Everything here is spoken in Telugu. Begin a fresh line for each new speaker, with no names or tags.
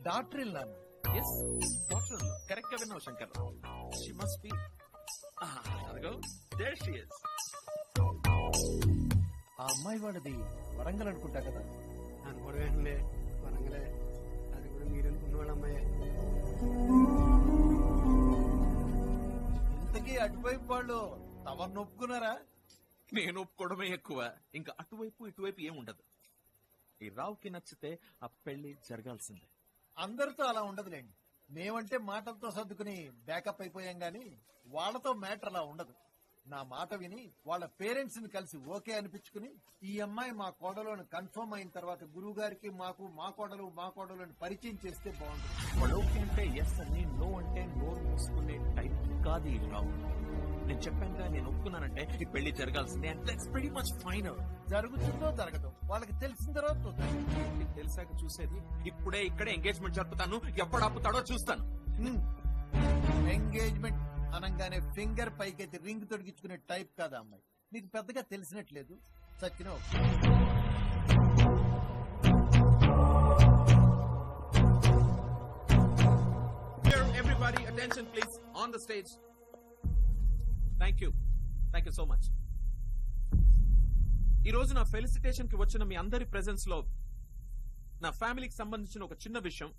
డాక్టర్ ఇల్లాను.
ఎస్ డాక్టర్ కరెక్ట్ గా విన్నావు శంకర్. She must be. అదిగో దేర్ షీ ఇస్.
ఆ అమ్మాయి వాడిది వరంగల్ అనుకుంటా కదా.
అనుకోవడమే వరంగలే, అది కూడా మీరనుకున్న వాళ్ళ అమ్మాయి.
ఇంతకీ అటువైపు వాళ్ళు తమను ఒప్పుకున్నారా?
నేను ఒప్పుకోవడమే ఎక్కువ, ఇంకా అటువైపు ఇటువైపు ఏముండదు. ఈ రావుకి నచ్చితే ఆ పెళ్లి జరగాల్సిందే.
అందరితో అలా ఉండదులేండి. మేమంటే మాటలతో సర్దుకుని బ్యాకప్ అయిపోయాం గాని వాళ్ళతో మ్యాటర్ అలా ఉండదు. నా మాట విని వాళ్ళ పేరెంట్స్ ని కలిసి ఓకే అనిపించుకుని ఈ అమ్మాయి మా కోడలోని కన్ఫర్మ్ అయిన తర్వాత గురువు గారికి మాకు మా కోడలు అని పరిచయం చేస్తే బాగుంటుంది.
వాళ్ళు ఓకే అంటే ఎస్ అని, నో అంటే నోరు మూసుకునే టైప్ కాదు ఈ రావు. నేను చెప్పానుగా, నేను ఒప్పుకున్నానంటే ఈ పెళ్లి జరగాల్సిందే. And that's pretty much final.
జరుగుతుందో జరగదు వాళ్ళకి తెలిసిన తర్వాత చూద్దాం.
నీకు తెలిసాక చూసేది. ఇప్పుడే ఇక్కడే ఎంగేజ్మెంట్ జరుపుతాను. ఎప్పుడు ఆపుతాడో చూస్తాను.
ఎంగేజ్మెంట్ అనగానే ఫింగర్ పైకెత్తి రింగ్ తొడిగించుకునే టైప్ కాదా అమ్మాయి. నీకు పెద్దగా తెలిసినట్లేదు. సచ్చినో
Everybody attention please on the stage. Thank you so much. ఈ రోజు నా ఫెలిసిటేషన్ కి వచ్చిన మీ అందరి ప్రెజెన్స్ లో నా ఫ్యామిలీకి సంబంధించిన ఒక చిన్న విషయం